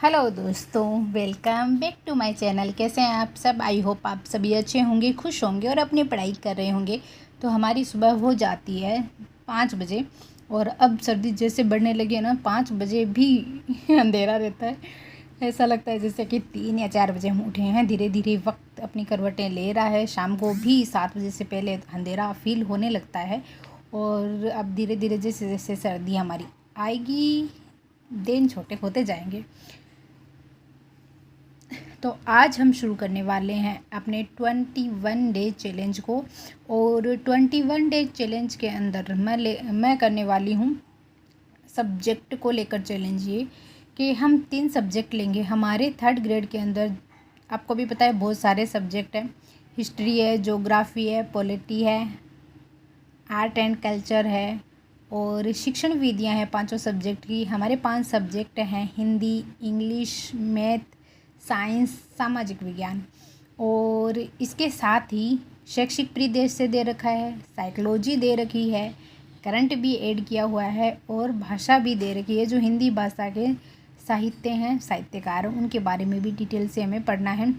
Hello दोस्तों, welcome back to my channel. कैसे हैं आप सब? आई होप आप सभी अच्छे होंगे, खुश होंगे और अपनी पढ़ाई कर रहे होंगे। तो हमारी सुबह हो जाती है 5 बजे और अब सर्दी जैसे बढ़ने लगी है ना, 5 बजे भी अंधेरा रहता है। ऐसा लगता है जैसे कि 3 या 4 बजे हम उठे हैं। धीरे धीरे वक्त अपनी करवटें ले रहा है। शाम को भी 7 बजे से पहले अंधेरा फील होने लगता है और अब धीरे धीरे जैसे जैसे सर्दी हमारी आएगी, दिन छोटे होते जाएंगे। तो आज हम शुरू करने वाले हैं अपने 21 डे चैलेंज को। और 21 डे चैलेंज के अंदर मैं करने वाली हूँ सब्जेक्ट को लेकर चैलेंज, ये कि हम 3 सब्जेक्ट लेंगे। हमारे 3rd ग्रेड के अंदर आपको भी पता है बहुत सारे सब्जेक्ट हैं। हिस्ट्री है, ज्योग्राफी है, पॉलिटी है, आर्ट एंड कल्चर है और शिक्षण विधियाँ हैं। 5 सब्जेक्ट की हमारे 5 सब्जेक्ट हैं: हिंदी, इंग्लिश, मैथ, साइंस, सामाजिक विज्ञान। और इसके साथ ही शैक्षिक परिदृश्य दे रखा है, साइकोलॉजी दे रखी है, करंट भी ऐड किया हुआ है और भाषा भी दे रखी है। जो हिंदी भाषा के साहित्य हैं, साहित्यकार, उनके बारे में भी डिटेल से हमें पढ़ना है।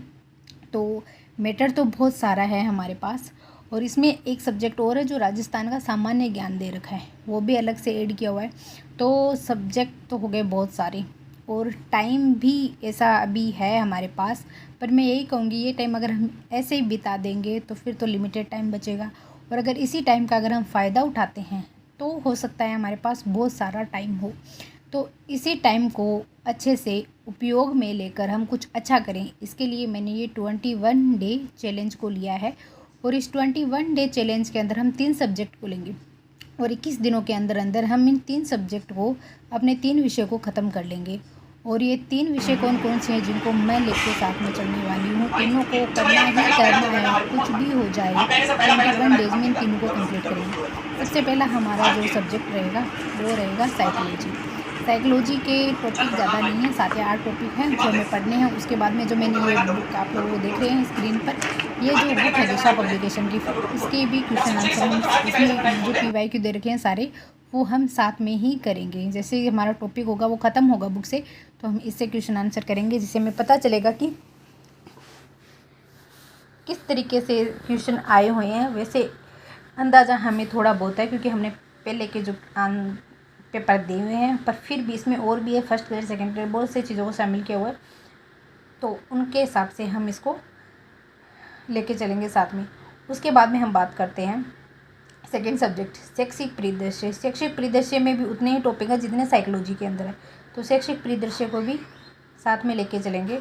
तो मैटर तो बहुत सारा है हमारे पास। और इसमें एक सब्जेक्ट और है जो राजस्थान का सामान्य ज्ञान दे रखा है, वो भी अलग से ऐड किया हुआ है। तो सब्जेक्ट तो हो गए बहुत सारे और टाइम भी ऐसा अभी है हमारे पास। पर मैं यही कहूँगी, ये टाइम अगर हम ऐसे ही बिता देंगे तो फिर तो लिमिटेड टाइम बचेगा। और अगर इसी टाइम का अगर हम फ़ायदा उठाते हैं तो हो सकता है हमारे पास बहुत सारा टाइम हो। तो इसी टाइम को अच्छे से उपयोग में लेकर हम कुछ अच्छा करें, इसके लिए मैंने ये 21 डे चैलेंज को लिया है। और इस 21 डे चैलेंज के अंदर हम 3 सब्जेक्ट को लेंगे और 21 दिनों के अंदर अंदर हम इन 3 सब्जेक्ट को, अपने 3 विषय को ख़त्म कर लेंगे। और ये 3 विषय कौन कौन से हैं जिनको मैं लेके साथ में चलने वाली हूँ, तीनों को करना ही करना है, कुछ भी हो जाए। 21 डेज में इन तीनों को कंप्लीट करेंगे। सबसे पहला हमारा जो सब्जेक्ट रहेगा वो रहेगा साइकोलॉजी। साइकोलॉजी के टॉपिक ज़्यादा नहीं है, 7 या 8 टॉपिक हैं जो हमें पढ़ने हैं। उसके बाद में जो मैंने ये बुक आप लोग वो देख रहे हैं स्क्रीन पर, ये जो बुक है दिशा पब्लिकेशन की, इसके भी क्वेश्चन आंसर हम इसमें जो PYQ दे रखे हैं सारे, वो हम साथ में ही करेंगे। जैसे ही हमारा टॉपिक होगा वो ख़त्म होगा बुक से, तो हम इससे क्वेश्चन आंसर करेंगे, जिससे हमें पता चलेगा कि किस तरीके से क्वेश्चन आए हुए हैं। वैसे अंदाज़ा हमें थोड़ा बहुत है क्योंकि हमने पहले के जो पेपर दिए हुए हैं, पर फिर भी इसमें और भी है, 1st ग्रेड 2nd ग्रेड बहुत से चीज़ों को शामिल किया हुआ है। तो उनके हिसाब से हम इसको लेके चलेंगे साथ में। उसके बाद में हम बात करते हैं सेकेंड सब्जेक्ट, शैक्षिक परिदृश्य। शैक्षिक परिदृश्य में भी उतने ही टॉपिक हैं जितने साइकोलॉजी के अंदर है, तो शैक्षिक परिदृश्य को भी साथ में लेके चलेंगे।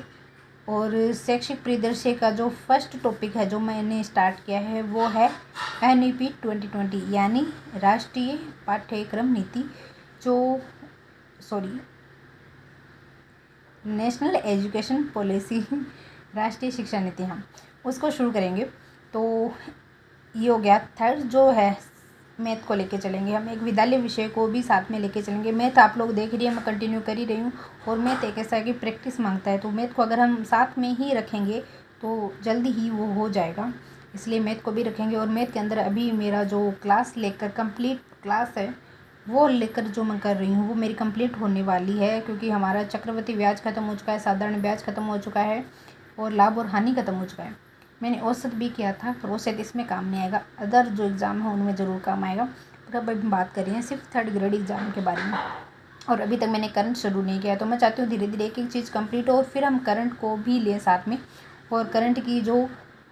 और शैक्षिक परिदृश्य का जो फर्स्ट टॉपिक है जो मैंने स्टार्ट किया है वो है NEP 2020, यानी राष्ट्रीय पाठ्यक्रम नीति, जो नेशनल एजुकेशन पॉलिसी, राष्ट्रीय शिक्षा नीति, हम उसको शुरू करेंगे। तो ये हो गया। 3rd जो है मैथ को लेके चलेंगे हम। एक विद्यालय विषय को भी साथ में लेके चलेंगे। मैथ आप लोग देख रही है, मैं कंटिन्यू कर ही रही हूँ। और मैथ एक ऐसा है कि प्रैक्टिस मांगता है, तो मैथ को अगर हम साथ में ही रखेंगे तो जल्दी ही वो हो जाएगा, इसलिए मैथ को भी रखेंगे। और मैथ के अंदर अभी मेरा जो क्लास लेकर कंप्लीट क्लास है वो लेकर जो मैं कर रही हूँ वो मेरी कंप्लीट होने वाली है, क्योंकि हमारा चक्रवृद्धि ब्याज खत्म हो चुका है, साधारण ब्याज खत्म हो चुका है और लाभ और हानि खत्म हो चुका है। मैंने औसत भी किया था, पर औसत इसमें काम नहीं आएगा, अदर जो एग्ज़ाम है उनमें ज़रूर काम आएगा। पर अब हम बात कर रहे हैं सिर्फ 3rd ग्रेड एग्ज़ाम के बारे में। और अभी तक मैंने करंट शुरू नहीं किया, तो मैं चाहती हूँ धीरे धीरे एक एक चीज़ कंप्लीट हो और फिर हम करंट को भी लें साथ में। और करंट की जो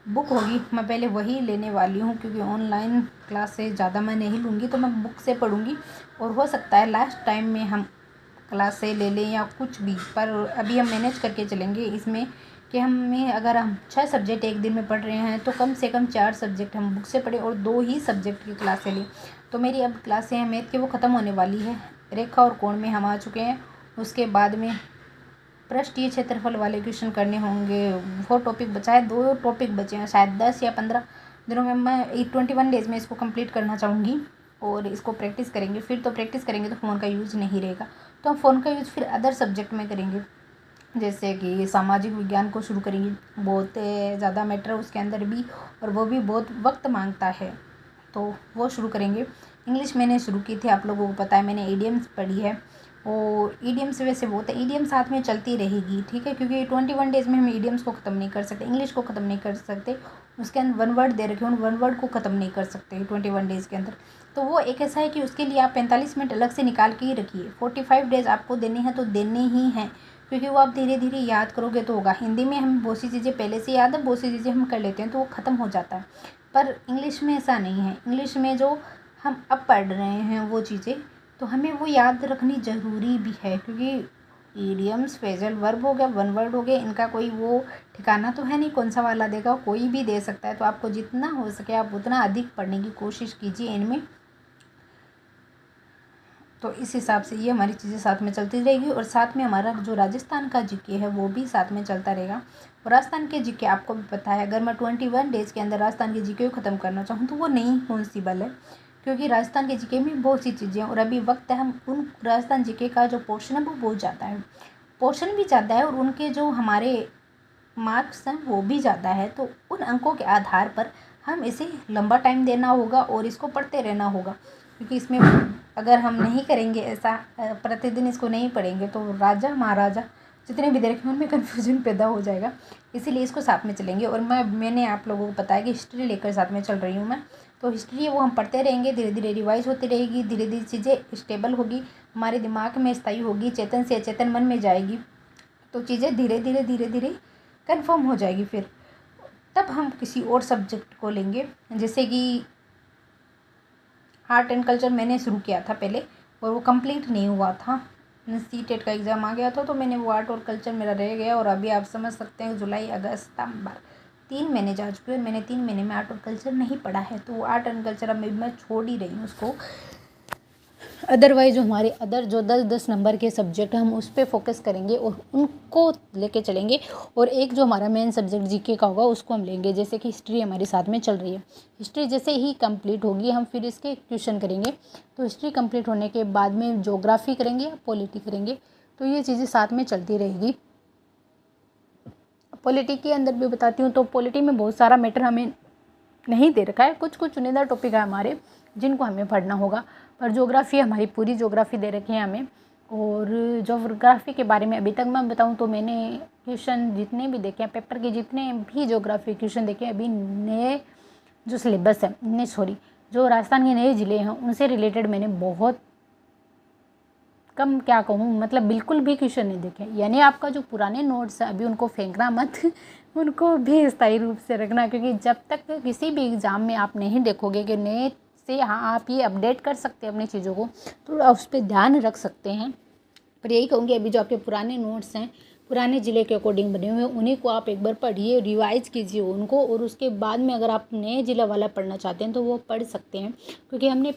बुक होगी मैं पहले वही लेने वाली हूँ, क्योंकि ऑनलाइन क्लास से ज़्यादा मैं नहीं लूँगी, तो मैं बुक से पढ़ूँगी। और हो सकता है लास्ट टाइम में हम क्लास से ले लें या कुछ भी, पर अभी हम मैनेज करके चलेंगे इसमें कि हमें, अगर हम 6 सब्जेक्ट एक दिन में पढ़ रहे हैं तो कम से कम 4 सब्जेक्ट हम बुक से पढ़ें और 2 ही सब्जेक्ट की क्लासें लें। तो मेरी अब क्लासें हैं मैथ की, वो ख़त्म होने वाली है। रेखा और कोण में हम आ चुके हैं। उसके बाद में पृष्ठीय क्षेत्रफल वाले क्वेश्चन करने होंगे। वो टॉपिक बचा है, 2 टॉपिक बचे हैं, शायद 10 या 15 दिनों में मैं 21 डेज़ में इसको कंप्लीट करना चाहूँगी। और इसको प्रैक्टिस करेंगे, फिर तो प्रैक्टिस करेंगे तो फ़ोन का यूज़ नहीं रहेगा, तो हम फ़ोन का यूज़ फिर अदर सब्जेक्ट में करेंगे। जैसे कि सामाजिक विज्ञान को शुरू करेंगे, बहुत ज़्यादा मैटर है उसके अंदर भी, और वो भी बहुत वक्त मांगता है, तो वो शुरू करेंगे। इंग्लिश मैंने शुरू की थी, आप लोगों को पता है, मैंने इडियम्स पढ़ी है। और ईडियम्स वैसे बहुत है, ईडियम साथ में चलती रहेगी, ठीक है, क्योंकि 21 डेज़ में हम ईडियम्स को ख़त्म नहीं कर सकते, इंग्लिश को ख़त्म नहीं कर सकते, उसके अंदर 1 वर्ड दे रखे हैं, उन 1 वर्ड को ख़त्म नहीं कर सकते 21 डेज़ के अंदर। तो वो एक ऐसा है कि उसके लिए आप 45 मिनट अलग से निकाल के ही रखिए। 45 डेज़ आपको देने हैं तो देने ही हैं, क्योंकि वो आप धीरे धीरे याद करोगे तो होगा। हिंदी में हम बहुत सी चीज़ें पहले से याद है, बहुत सी चीज़ें हम कर लेते हैं तो वो ख़त्म हो जाता है, पर इंग्लिश में ऐसा नहीं है। इंग्लिश में जो हम अब पढ़ रहे हैं वो चीज़ें, तो हमें वो याद रखनी ज़रूरी भी है, क्योंकि ईडियम्स फ्रेजल वर्ब हो गया, 1 वर्ड हो गया, इनका कोई वो ठिकाना तो है नहीं कौन सा वाला देगा, कोई भी दे सकता है। तो आपको जितना हो सके आप उतना अधिक पढ़ने की कोशिश कीजिए इनमें। तो इस हिसाब से ये हमारी चीज़ें साथ में चलती रहेगी, और साथ में हमारा जो राजस्थान का जीके है वो भी साथ में चलता रहेगा। और राजस्थान के जीके आपको भी पता है, अगर मैं 21 डेज़ के अंदर राजस्थान के जीके को ख़त्म करना चाहूँ तो वो नहीं पॉसिबल है, क्योंकि राजस्थान के जीके में बहुत सी चीज़ें हैं, और अभी वक्त है हम उन राजस्थान जीके का जो पोर्शन है वो बहुत ज़्यादा है, पोर्शन भी ज़्यादा है, और उनके जो हमारे मार्क्स हैं वो भी ज़्यादा है। तो उन अंकों के आधार पर हम इसे लंबा टाइम देना होगा और इसको पढ़ते रहना होगा, क्योंकि इसमें अगर हम नहीं करेंगे ऐसा, प्रतिदिन इसको नहीं पढ़ेंगे तो राजा महाराजा जितने भी दे रखे हैं उनमें कन्फ्यूजन पैदा हो जाएगा। इसीलिए इसको साथ में चलेंगे। और मैंने आप लोगों को बताया कि हिस्ट्री लेकर साथ में चल रही हूँ मैं, तो हिस्ट्री वो हम पढ़ते रहेंगे, धीरे धीरे रिवाइज होती रहेगी, धीरे धीरे चीज़ें स्टेबल होगी, हमारे दिमाग में स्थायी होगी, चेतन से अचेतन मन में जाएगी, तो चीज़ें धीरे धीरे कन्फर्म हो जाएगी। फिर तब हम किसी और सब्जेक्ट को लेंगे, जैसे कि आर्ट एंड कल्चर मैंने शुरू किया था पहले, और वो कंप्लीट नहीं हुआ था, सीटेट का एग्ज़ाम आ गया था, तो मैंने वो आर्ट और कल्चर मेरा रह गया। और अभी आप समझ सकते हैं जुलाई अगस्त सितंबर 3 महीने जा चुके हैं, मैंने 3 महीने में आर्ट और कल्चर नहीं पढ़ा है, तो आर्ट एंड कल्चर अब मैं छोड़ ही रही हूँ उसको। अदरवाइज जो हमारे अदर जो 10-10 नंबर के सब्जेक्ट हैं हम उस पर फोकस करेंगे और उनको लेके चलेंगे, और एक जो हमारा मेन सब्जेक्ट जीके का होगा उसको हम लेंगे। जैसे कि हिस्ट्री हमारे साथ में चल रही है, हिस्ट्री जैसे ही कंप्लीट होगी हम फिर इसके क्वेश्चन करेंगे। तो हिस्ट्री कंप्लीट होने के बाद में ज्योग्राफी करेंगे या पॉलिटी करेंगे, तो ये चीज़ें साथ में चलती रहेगी। पॉलिटी के अंदर भी बताती हूँ, तो पॉलिटी में बहुत सारा मैटर हमें नहीं दे रखा है, कुछ कुछ चुनिंदा टॉपिक है हमारे जिनको हमें पढ़ना होगा, पर ज्योग्राफी हमारी पूरी ज्योग्राफी दे रखी है हमें। और ज्योग्राफी के बारे में अभी तक मैं बताऊं तो मैंने क्वेश्चन जितने भी देखे हैं, पेपर के जितने भी ज्योग्राफी क्वेश्चन देखे हैं, अभी नए जो सिलेबस है जो राजस्थान के नए ज़िले हैं उनसे रिलेटेड मैंने बहुत कम, क्या कहूँ, मतलब बिल्कुल भी क्वेश्चन नहीं देखे। यानी आपका जो पुराने नोट्स हैं अभी उनको फेंकना मत, उनको भी स्थायी रूप से रखना, क्योंकि जब तक किसी भी एग्ज़ाम में आप नहीं देखोगे कि नए से हाँ आप ये अपडेट कर सकते हैं अपनी चीज़ों को, तो आप उस पर ध्यान रख सकते हैं। पर यही कहूँगी, अभी जो आपके पुराने नोट्स हैं पुराने ज़िले के अकॉर्डिंग बने हुए हैं उन्हीं को आप एक बार पढ़िए, रिवाइज़ कीजिए उनको, और उसके बाद में अगर आप नए ज़िला वाला पढ़ना चाहते हैं तो वो पढ़ सकते हैं, क्योंकि हमने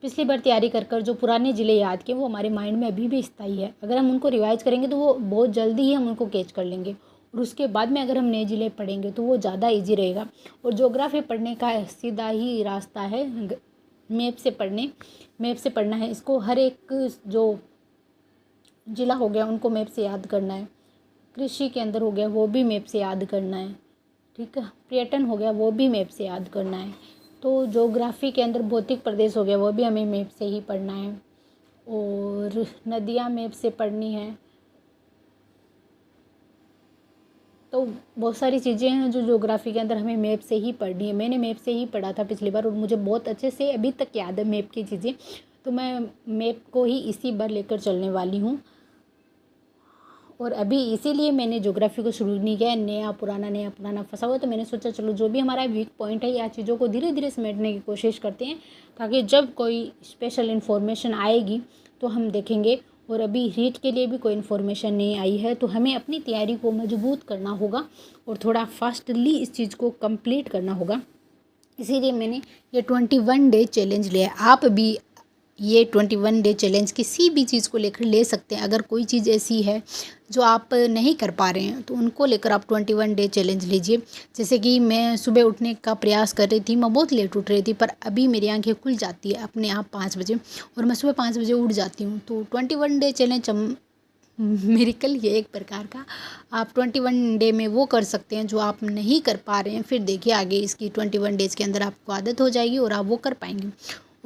पिछली बार तैयारी कर जो पुराने ज़िले याद किए वो हमारे माइंड में अभी भी स्थायी है। अगर हम उनको रिवाइज़ करेंगे तो वो बहुत जल्दी ही हम उनको कैच कर लेंगे, और उसके बाद में अगर हम नए ज़िले पढ़ेंगे तो वो ज़्यादा ईजी रहेगा। और ज्योग्राफी पढ़ने का सीधा ही रास्ता है मैप से पढ़ना है इसको। हर एक जो ज़िला हो गया उनको मैप से याद करना है, कृषि के अंदर हो गया वो भी मैप से याद करना है, ठीक है, पर्यटन हो गया वो भी मैप से याद करना है। तो ज्योग्राफी के अंदर भौतिक प्रदेश हो गया वो भी हमें मैप से ही पढ़ना है, और नदियाँ मैप से पढ़नी है। तो बहुत सारी चीज़ें हैं जो ज्योग्राफी के अंदर हमें मैप से ही पढ़नी है। मैंने मैप से ही पढ़ा था पिछली बार और मुझे बहुत अच्छे से अभी तक याद है मैप की चीज़ें, तो मैं मैप को ही इसी बार लेकर चलने वाली हूँ। और अभी इसीलिए मैंने ज्योग्राफी को शुरू नहीं किया है, नया पुराना फंसा हुआ, तो मैंने सोचा चलो जो भी हमारा वीक पॉइंट है या चीज़ों को धीरे धीरे समेटने की कोशिश करते हैं, ताकि जब कोई स्पेशल इन्फॉर्मेशन आएगी तो हम देखेंगे। और अभी रीट के लिए भी कोई इन्फॉर्मेशन नहीं आई है, तो हमें अपनी तैयारी को मजबूत करना होगा और थोड़ा फास्टली इस चीज़ को कंप्लीट करना होगा। इसीलिए मैंने ये 21 डे चैलेंज लिया है। आप भी ये 21 डे चैलेंज किसी भी चीज़ को लेकर ले सकते हैं। अगर कोई चीज़ ऐसी है जो आप नहीं कर पा रहे हैं तो उनको लेकर आप 21 डे चैलेंज लीजिए। जैसे कि मैं सुबह उठने का प्रयास कर रही थी, मैं बहुत लेट उठ रही थी, पर अभी मेरी आंखें खुल जाती है अपने आप 5 बजे, और मैं सुबह 5 बजे उठ जाती हूँ। तो 21 डे चैलेंज मेरिकल ये एक प्रकार का आप 21 डे में वो कर सकते हैं जो आप नहीं कर पा रहे हैं। फिर देखिए आगे इसकी 21 डेज़ के अंदर आपको आदत हो जाएगी और आप वो कर पाएंगे।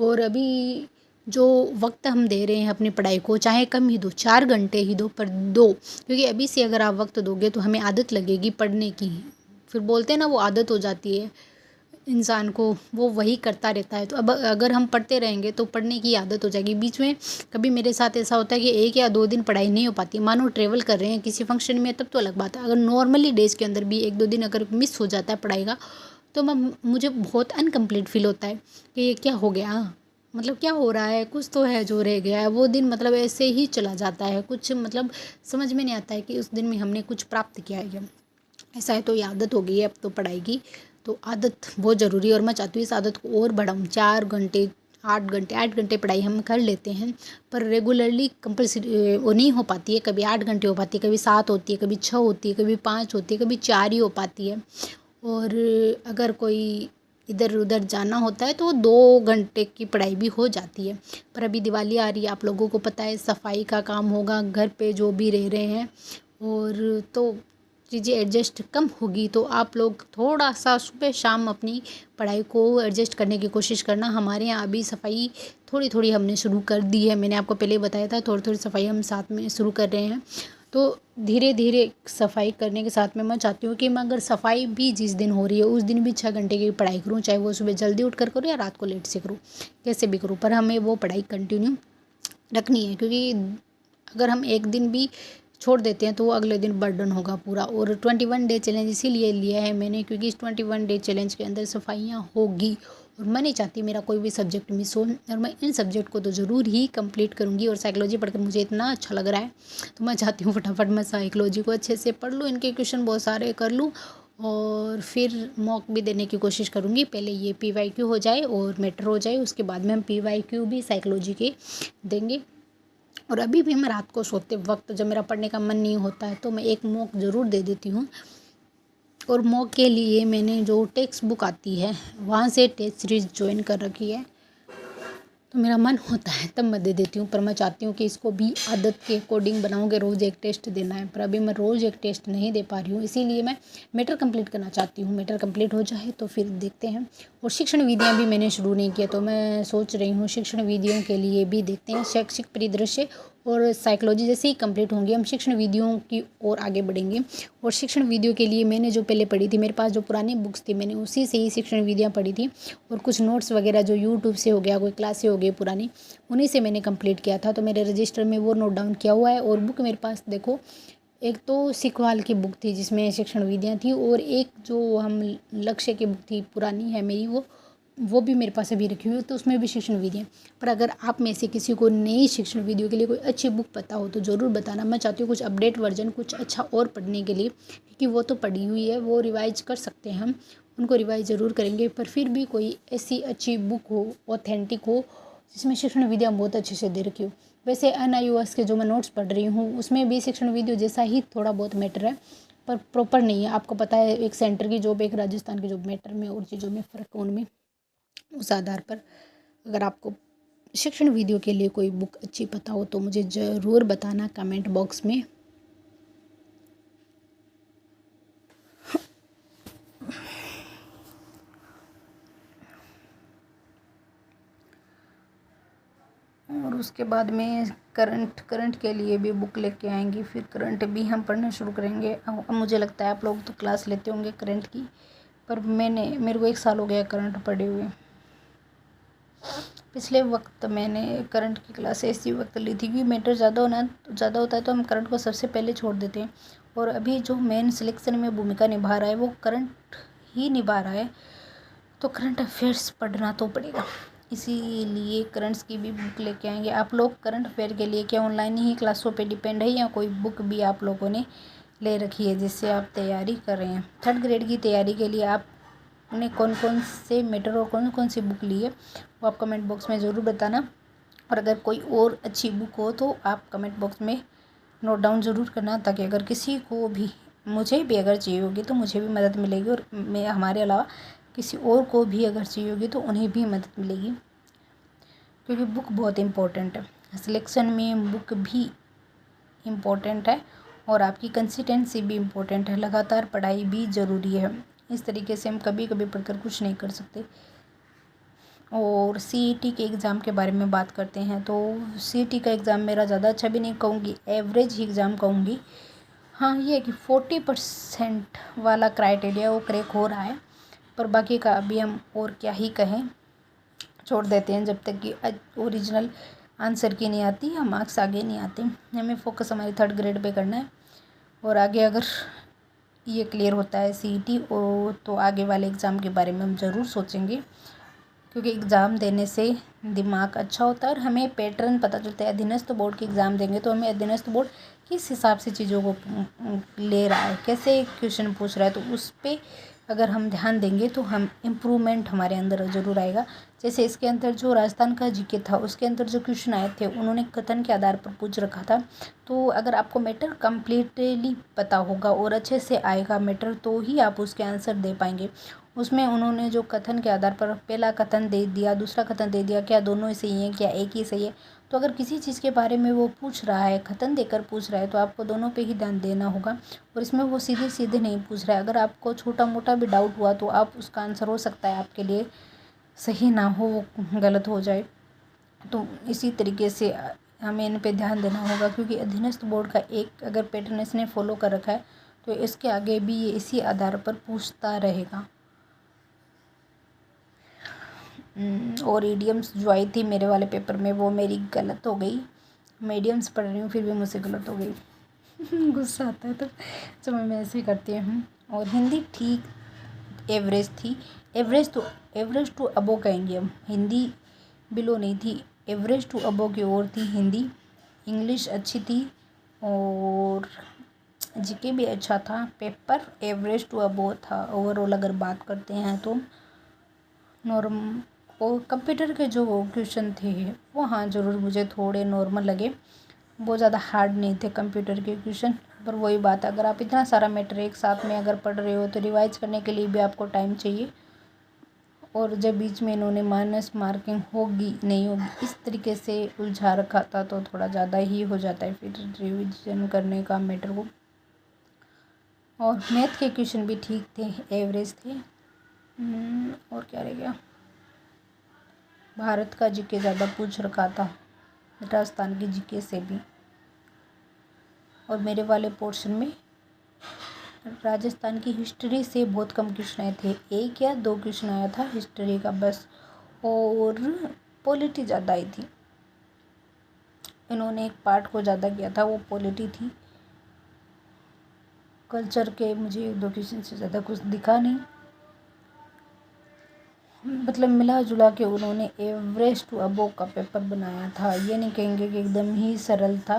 और अभी जो वक्त हम दे रहे हैं अपनी पढ़ाई को, चाहे कम ही दो, 4 घंटे ही दो, पर दो, क्योंकि अभी से अगर आप वक्त दोगे तो हमें आदत लगेगी पढ़ने की। फिर बोलते हैं ना, वो आदत हो जाती है इंसान को, वो वही करता रहता है। तो अब अगर हम पढ़ते रहेंगे तो पढ़ने की आदत हो जाएगी। बीच में कभी मेरे साथ ऐसा होता है कि 1 या 2 दिन पढ़ाई नहीं हो पाती, मानो ट्रेवल कर रहे हैं किसी फंक्शन में, तब तो अलग बात है। अगर नॉर्मली डेज के अंदर भी 1-2 दिन अगर मिस हो जाता है पढ़ाई का, तो मुझे बहुत अनकम्प्लीट फील होता है कि ये क्या हो गया, मतलब क्या हो रहा है, कुछ तो है जो रह गया है। वो दिन मतलब ऐसे ही चला जाता है, कुछ मतलब समझ में नहीं आता है कि उस दिन में हमने कुछ प्राप्त किया है क्या। ऐसा है, तो ये आदत हो गई है अब तो पढ़ाई की, तो आदत बहुत ज़रूरी है और मैं चाहती हूँ इस आदत को और बढ़ाऊँ। 4 घंटे, 8 घंटे पढ़ाई हम कर लेते हैं, पर रेगुलरली कंपल्सरी वो नहीं हो पाती है। कभी 8 घंटे हो पाती है, कभी 7 होती है, कभी 6 होती है, कभी 5 होती है, कभी 4 ही हो पाती है। और अगर कोई इधर उधर जाना होता है तो 2 घंटे की पढ़ाई भी हो जाती है। पर अभी दिवाली आ रही है, आप लोगों को पता है, सफाई का काम होगा घर पे जो भी रह रहे हैं, और तो चीज़ें एडजस्ट कम होगी। तो आप लोग थोड़ा सा सुबह शाम अपनी पढ़ाई को एडजस्ट करने की कोशिश करना। हमारे यहाँ अभी सफाई थोड़ी थोड़ी हमने शुरू कर दी है, मैंने आपको पहले बताया था, थोड़ी थोड़ी सफाई हम साथ में शुरू कर रहे हैं। तो धीरे धीरे सफाई करने के साथ में मैं चाहती हूँ कि मैं अगर सफाई भी जिस दिन हो रही है उस दिन भी 6 घंटे की पढ़ाई करूँ, चाहे वो सुबह जल्दी उठ कर करूँ या रात को लेट से करूँ, कैसे भी करूँ, पर हमें वो पढ़ाई कंटिन्यू रखनी है। क्योंकि अगर हम एक दिन भी छोड़ देते हैं तो वो अगले दिन बर्डन होगा पूरा। और 21 डे चैलेंज इसीलिए लिया है मैंने, क्योंकि इस 21 डे चैलेंज के अंदर सफाइयाँ होगी और मैं नहीं चाहती मेरा कोई भी सब्जेक्ट मिस हो, और मैं इन सब्जेक्ट को तो ज़रूर ही कंप्लीट करूँगी। और साइकोलॉजी पढ़कर मुझे इतना अच्छा लग रहा है, तो मैं चाहती हूँ फटाफट मैं साइकोलॉजी को अच्छे से पढ़ लूँ, इनके क्वेश्चन बहुत सारे कर लूँ, और फिर मॉक भी देने की कोशिश करूँगी। पहले ये PYQ हो जाए और मैटर हो जाए, उसके बाद में हम PYQ भी साइकोलॉजी के देंगे। और अभी भी मैं रात को सोते वक्त जब मेरा पढ़ने का मन नहीं होता है तो मैं एक मॉक ज़रूर दे देती हूँ। और मॉक के लिए मैंने जो टेक्स्ट बुक आती है वहाँ से टेस्ट सीरीज ज्वाइन कर रखी है, तो मेरा मन होता है तब मैं दे देती हूँ। पर मैं चाहती हूँ कि इसको भी आदत के अकॉर्डिंग बनाऊँगी, रोज़ एक टेस्ट देना है, पर अभी मैं रोज़ एक टेस्ट नहीं दे पा रही हूँ, इसीलिए मैं मैटर कंप्लीट करना चाहती हूँ। मैटर कंप्लीट हो जाए तो फिर देखते हैं। और शिक्षण विधियाँ भी मैंने शुरू नहीं किया, तो मैं सोच रही हूँ शिक्षण विधियों के लिए भी देखते हैं। शैक्षिक परिदृश्य और साइकोलॉजी जैसे ही कंप्लीट होंगी हम शिक्षण विधियों की ओर आगे बढ़ेंगे। और शिक्षण विधियों के लिए मैंने जो पहले पढ़ी थी, मेरे पास जो पुरानी बुक्स थी मैंने उसी से ही शिक्षण विधियाँ पढ़ी थी, और कुछ नोट्स वगैरह जो यूट्यूब से हो गया, कोई क्लास से हो गई पुरानी, उन्हीं से मैंने कंप्लीट किया था। तो मेरे रजिस्टर में वो नोट डाउन किया हुआ है। और बुक मेरे पास देखो, एक तो सिखवाल की बुक थी जिसमें शिक्षण विधियाँ थी, और एक जो हम लक्ष्य की बुक थी पुरानी है मेरी, वो भी मेरे पास अभी रखी हुई है, तो उसमें भी शिक्षण विधियाँ। पर अगर आप में से किसी को नई शिक्षण विधियों के लिए कोई अच्छी बुक पता हो तो ज़रूर बताना। मैं चाहती हूँ कुछ अपडेट वर्जन, कुछ अच्छा और पढ़ने के लिए, क्योंकि वो तो पढ़ी हुई है, वो रिवाइज कर सकते हैं हम, उनको रिवाइज ज़रूर करेंगे। पर फिर भी कोई ऐसी अच्छी बुक हो, ऑथेंटिक हो, जिसमें शिक्षण विधियाँ बहुत अच्छे से दे रखी हो। वैसे NIOS के जो मैं नोट्स पढ़ रही हूँ उसमें भी शिक्षण विधियों जैसा ही थोड़ा बहुत मैटर है, पर प्रॉपर नहीं है। आपको पता है, एक सेंटर की जॉब, एक राजस्थान की जॉब, मैटर में और चीज़ों में फ़र्क उनमें। उस आधार पर अगर आपको शिक्षण विधियों के लिए कोई बुक अच्छी पता हो तो मुझे ज़रूर बताना कमेंट बॉक्स में। और उसके बाद में करंट के लिए भी बुक लेके आएंगी, फिर करंट भी हम पढ़ना शुरू करेंगे। अब मुझे लगता है आप लोग तो क्लास लेते होंगे करंट की, पर मेरे को 1 साल हो गया करंट पढ़े हुए। पिछले वक्त मैंने करंट की क्लास इसी वक्त ली थी, क्योंकि मैटर ज़्यादा होता है तो हम करंट को सबसे पहले छोड़ देते हैं। और अभी जो मेन सिलेक्शन में भूमिका निभा रहा है वो करंट ही निभा रहा है, तो करंट अफेयर्स पढ़ना तो पड़ेगा, इसीलिए करंट्स की भी बुक लेके आएंगे। आप लोग करंट अफेयर के लिए क्या ऑनलाइन ही क्लासों पे डिपेंड है, या कोई बुक भी आप लोगों ने ले रखी है जिससे आप तैयारी कर रहे हैं? 3rd ग्रेड की तैयारी के लिए आपने कौन कौन से मैटर और कौन कौन सी बुक ली है वो आप कमेंट बॉक्स में ज़रूर बताना। और अगर कोई और अच्छी बुक हो तो आप कमेंट बॉक्स में नोट डाउन ज़रूर करना, ताकि अगर किसी को भी, मुझे भी अगर चाहिए होगी तो मुझे भी मदद मिलेगी, और मैं हमारे अलावा किसी और को भी अगर चाहिए होगी तो उन्हें भी मदद मिलेगी। क्योंकि बुक बहुत इम्पोर्टेंट है, सिलेक्शन में बुक भी इम्पोर्टेंट है, और आपकी कंसिस्टेंसी भी इम्पोर्टेंट है, लगातार पढ़ाई भी ज़रूरी है। इस तरीके से हम कभी कभी पढ़कर कुछ नहीं कर सकते। और सीईटी के एग्ज़ाम के बारे में बात करते हैं तो सीईटी का एग्ज़ाम मेरा ज़्यादा अच्छा भी नहीं कहूँगी, एवरेज ही एग्ज़ाम कहूँगी। हाँ, ये है कि 40% वाला क्राइटेरिया वो क्रैक हो रहा है, पर बाकी का अभी हम और क्या ही कहें, छोड़ देते हैं जब तक कि ओरिजिनल आंसर की नहीं आती या मार्क्स आगे नहीं आते। हमें फोकस हमारी 3rd ग्रेड पे करना है और आगे अगर ये क्लियर होता है सीईटी तो आगे वाले एग्ज़ाम के बारे में हम ज़रूर सोचेंगे, क्योंकि एग्ज़ाम देने से दिमाग अच्छा होता है और हमें पैटर्न पता चलता है। अधीनस्थ बोर्ड के एग्ज़ाम देंगे तो हमें अधीनस्थ बोर्ड किस हिसाब से चीज़ों को ले रहा है, कैसे क्वेश्चन पूछ रहा है, तो उस पर अगर हम ध्यान देंगे तो हम इम्प्रूवमेंट हमारे अंदर ज़रूर आएगा। जैसे इसके अंदर जो राजस्थान का जीके था उसके अंदर जो क्वेश्चन आए थे उन्होंने कथन के आधार पर पूछ रखा था। तो अगर आपको मैटर कम्प्लीटली पता होगा और अच्छे से आएगा मैटर तो ही आप उसके आंसर दे पाएंगे। उसमें उन्होंने जो कथन के आधार पर पहला कथन दे दिया, दूसरा कथन दे दिया, क्या दोनों ही सही हैं, क्या एक ही सही है। तो अगर किसी चीज़ के बारे में वो पूछ रहा है, कथन देकर पूछ रहा है, तो आपको दोनों पे ही ध्यान देना होगा। और इसमें वो सीधे सीधे नहीं पूछ रहा है। अगर आपको छोटा मोटा भी डाउट हुआ तो आप उसका आंसर हो सकता है आपके लिए सही ना हो, वो गलत हो जाए। तो इसी तरीके से हमें इन पे ध्यान देना होगा, क्योंकि अधीनस्थ बोर्ड का एक अगर पैटर्न इसने फॉलो कर रखा है तो इसके आगे भी ये इसी आधार पर पूछता रहेगा। और ईडियम्स जो आई थी मेरे वाले पेपर में वो मेरी गलत हो गई। मैं ईडियम्स पढ़ रही हूँ फिर भी मुझसे गलत हो गई। गुस्सा आता है तो मैं ऐसे ही करती हूँ। और हिंदी ठीक एवरेज थी, एवरेज टू अबो कहेंगे हम, हिंदी बिलो नहीं थी, एवरेज टू अबो की ओर थी हिंदी। इंग्लिश अच्छी थी और जीके भी अच्छा था। पेपर एवरेज टू अबो था ओवरऑल अगर बात करते हैं तो। नॉर्म और कंप्यूटर के जो क्वेश्चन थे वो हाँ ज़रूर मुझे थोड़े नॉर्मल लगे, बहुत ज़्यादा हार्ड नहीं थे कंप्यूटर के क्वेश्चन। पर वही बात है, अगर आप इतना सारा मैटर एक साथ में अगर पढ़ रहे हो तो रिवाइज करने के लिए भी आपको टाइम चाहिए। और जब बीच में इन्होंने माइनस मार्किंग होगी नहीं होगी इस तरीके से उलझा रखा था तो थोड़ा ज़्यादा ही हो जाता है फिर रिविजन करने का मैटर को। और मैथ के क्वेश्चन भी ठीक थे, एवरेज थे। और क्या रह गया, भारत का जीके ज़्यादा पूछ रखा था राजस्थान की जीके से भी। और मेरे वाले पोर्शन में राजस्थान की हिस्ट्री से बहुत कम क्वेश्चन आए थे, 1 या 2 क्वेश्चन आया था हिस्ट्री का बस। और पॉलिटी ज़्यादा आई थी, इन्होंने एक पार्ट को ज़्यादा किया था वो पॉलिटी थी। कल्चर के मुझे 1-2 क्वेश्चन से ज़्यादा कुछ दिखा नहीं, मतलब मिला जुला के उन्होंने एवरेज टू अबोव का पेपर बनाया था। ये नहीं कहेंगे कि एकदम ही सरल था,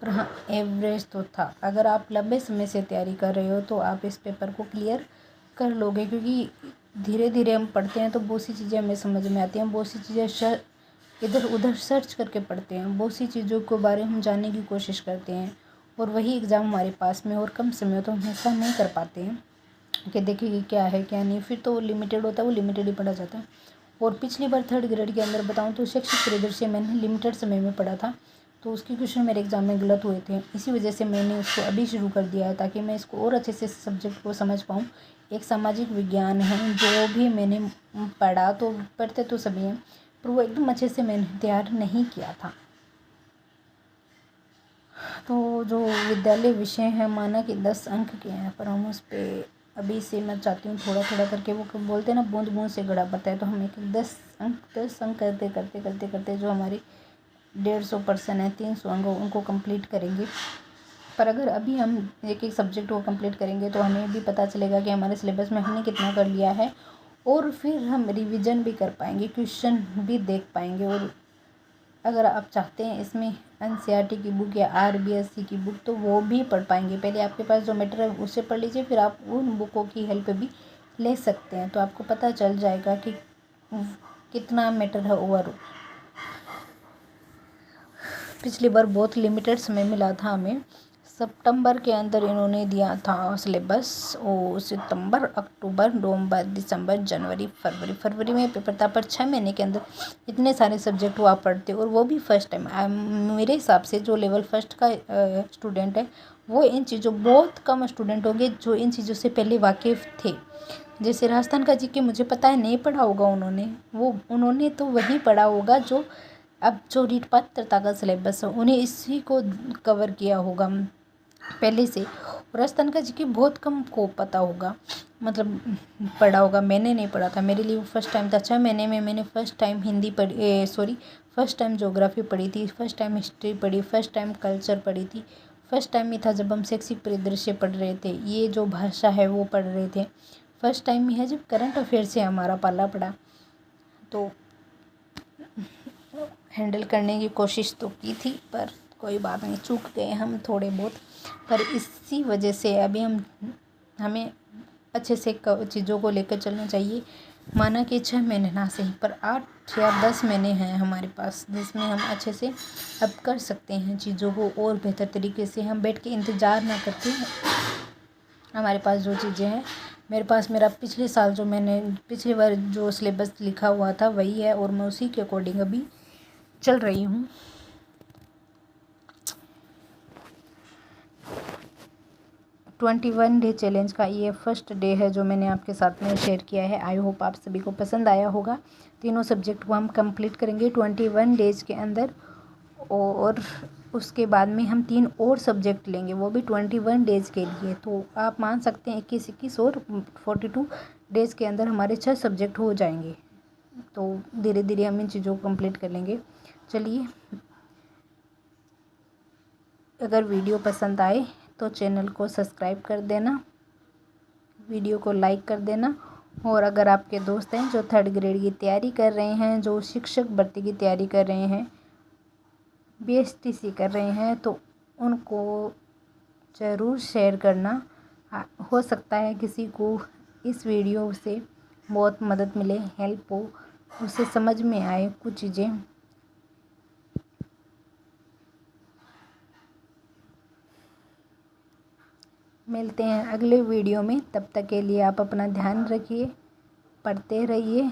पर हाँ एवरेज तो था। अगर आप लंबे समय से तैयारी कर रहे हो तो आप इस पेपर को क्लियर कर लोगे, क्योंकि धीरे धीरे हम पढ़ते हैं तो बहुत सी चीज़ें हमें समझ में आती हैं, बहुत सी चीज़ें इधर उधर सर्च करके पढ़ते हैं, बहुत सी चीज़ों के बारे में हम जानने की कोशिश करते हैं। और वही एग्ज़ाम हमारे पास में और कम समय हो तो हम ऐसा नहीं कर पाते हैं कि देखिए क्या है क्या नहीं, फिर तो लिमिटेड होता है, वो लिमिटेड ही पढ़ा जाता है। और पिछली बार 3rd ग्रेड के अंदर बताऊं तो शैक्षिक परिदृश्य मैंने लिमिटेड समय में पढ़ा था, तो उसके क्वेश्चन मेरे एग्ज़ाम में गलत हुए थे। इसी वजह से मैंने उसको अभी शुरू कर दिया है ताकि मैं इसको और अच्छे से सब्जेक्ट को समझ पाऊँ। एक सामाजिक विज्ञान है जो भी मैंने पढ़ा, तो पढ़ते तो सभी हैं पर वो एकदम अच्छे से मैंने तैयार नहीं किया था। तो जो विद्यालय विषय है माना कि 10 अंक के हैं, पर हम उस पर अभी से मैं चाहती हूँ थोड़ा थोड़ा करके, वो बोलते हैं ना बूंद बूंद से घड़ा भरता है, तो हम एक 10 अंक करते करते करते करते जो हमारी 150% है 300 अंक उनको कंप्लीट करेंगे। पर अगर अभी हम एक एक सब्जेक्ट को कंप्लीट करेंगे तो हमें भी पता चलेगा कि हमारे सिलेबस में हमने कितना कर लिया है, और फिर हम रिवीजन भी कर पाएंगे, क्वेश्चन भी देख पाएंगे। और अगर आप चाहते हैं इसमें एनसीईआरटी की बुक या आरबीएससी की बुक तो वो भी पढ़ पाएंगे। पहले आपके पास जो मैटर है उसे पढ़ लीजिए, फिर आप उन बुकों की हेल्प भी ले सकते हैं, तो आपको पता चल जाएगा कि कितना मैटर है ओवरऑल। पिछली बार बहुत लिमिटेड समय मिला था हमें सितंबर के अंदर इन्होंने दिया था सिलेबस, और सितंबर, अक्टूबर, नवंबर, दिसंबर, जनवरी, फरवरी में पेपर था। पर 6 महीने के अंदर इतने सारे सब्जेक्ट वो आप पढ़ते, और वो भी फर्स्ट टाइम। मेरे हिसाब से जो लेवल फर्स्ट का स्टूडेंट है, वो इन चीज़ों, बहुत कम स्टूडेंट होंगे जो इन चीज़ों से पहले वाकिफ़ थे। जैसे राजस्थान का जीके मुझे पता है नहीं पढ़ा होगा उन्होंने तो वही पढ़ा होगा जो अब जो रीट पात्रता का सिलेबस है, उन्हें इसी को कवर किया होगा पहले से। राजस्थान का जीके बहुत कम को पता होगा, मतलब पढ़ा होगा। मैंने नहीं पढ़ा था, मेरे लिए वो फर्स्ट टाइम था। 6 महीने में मैंने फर्स्ट टाइम हिंदी पढ़ी, फर्स्ट टाइम ज्योग्राफी पढ़ी थी, फर्स्ट टाइम हिस्ट्री पढ़ी, फर्स्ट टाइम कल्चर पढ़ी थी। फर्स्ट टाइम ही था जब हम शैक्षिक परिदृश्य पढ़ रहे थे, ये जो भाषा है वो पढ़ रहे थे। फर्स्ट टाइम ही है जब करंट अफेयर से हमारा पाला पड़ा। तो हैंडल करने की कोशिश तो की थी, पर कोई बात नहीं, चूक गए हम थोड़े बहुत। पर इसी वजह से अभी हमें अच्छे से चीज़ों को लेकर चलना चाहिए। माना कि 6 महीने ना सही, पर 8 या 10 महीने हैं हमारे पास, जिसमें हम अच्छे से अब कर सकते हैं चीज़ों को और बेहतर तरीके से। हम बैठ के इंतज़ार ना करते, हमारे पास जो चीज़ें हैं, मेरे पास मेरा पिछले साल जो मैंने पिछली बार जो सिलेबस लिखा हुआ था वही है, और मैं उसी के अकॉर्डिंग अभी चल रही हूँ। 21 डे चैलेंज का ये फर्स्ट डे है जो मैंने आपके साथ में शेयर किया है। आई होप आप सभी को पसंद आया होगा। तीनों सब्जेक्ट को हम कंप्लीट करेंगे 21 डेज़ के अंदर, और उसके बाद में हम 3 और सब्जेक्ट लेंगे, वो भी 21 डेज़ के लिए। तो आप मान सकते हैं 21 और 42 डेज़ के अंदर हमारे 6 सब्जेक्ट हो जाएंगे। तो धीरे धीरे हम इन चीज़ों को कंप्लीट कर लेंगे। चलिए, अगर वीडियो पसंद आए तो चैनल को सब्सक्राइब कर देना, वीडियो को लाइक कर देना, और अगर आपके दोस्त हैं जो 3rd ग्रेड की तैयारी कर रहे हैं, जो शिक्षक भर्ती की तैयारी कर रहे हैं, BSTC कर रहे हैं, तो उनको ज़रूर शेयर करना। हो सकता है किसी को इस वीडियो से बहुत मदद मिले, हेल्प हो, उसे समझ में आए कुछ चीज़ें। मिलते हैं अगले वीडियो में, तब तक के लिए आप अपना ध्यान रखिए, पढ़ते रहिए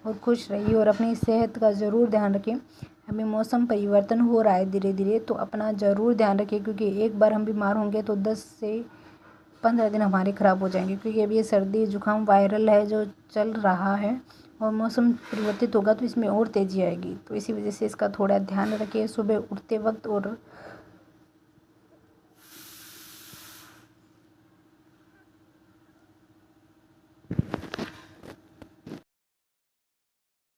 और खुश रहिए, और अपनी सेहत का ज़रूर ध्यान रखें। अभी मौसम परिवर्तन हो रहा है धीरे धीरे, तो अपना ज़रूर ध्यान रखिए, क्योंकि एक बार हम बीमार होंगे तो 10 से 15 दिन हमारे ख़राब हो जाएंगे, क्योंकि अभी ये सर्दी जुकाम वायरल है जो चल रहा है, और मौसम परिवर्तित होगा तो इसमें और तेज़ी आएगी। तो इसी वजह से इसका थोड़ा ध्यान रखिए सुबह उठते वक्त और